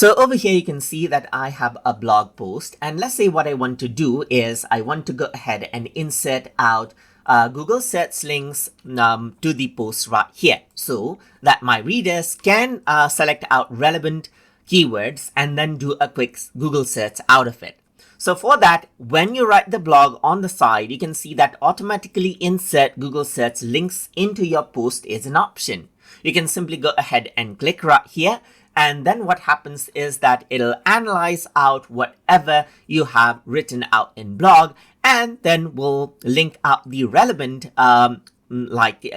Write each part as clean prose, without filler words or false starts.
So over here, you can see that I have a blog post, and let's say what I want to do is I want to go ahead and insert out Google search links to the post right here so that my readers can select out relevant keywords and then do a quick Google search out of it. So for that, when you write the blog on the side, you can see that automatically insert Google search links into your post is an option. You can simply go ahead and click right here. And then what happens is that it'll analyze out whatever you have written out in blog, and then will link out the relevant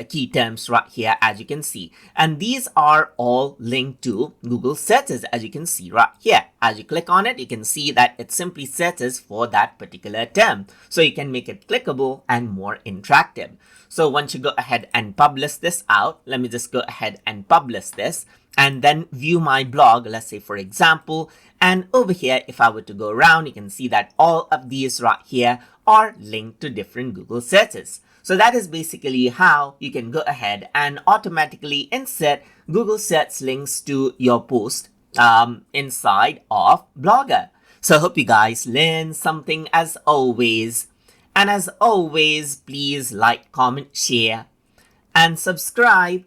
key terms right here, as you can see. And these are all linked to Google searches, as you can see right here. As you click on it, you can see that it simply searches for that particular term. So you can make it clickable and more interactive. So once you go ahead and publish this out, let me just go ahead and publish this and then view my blog, let's say for example. And over here, if I were to go around, you can see that all of these right here are linked to different Google searches. So that is basically how you can go ahead and automatically insert Google search links to your post inside of Blogger. So I hope you guys learned something as always. And as always, please like, comment, share, and subscribe.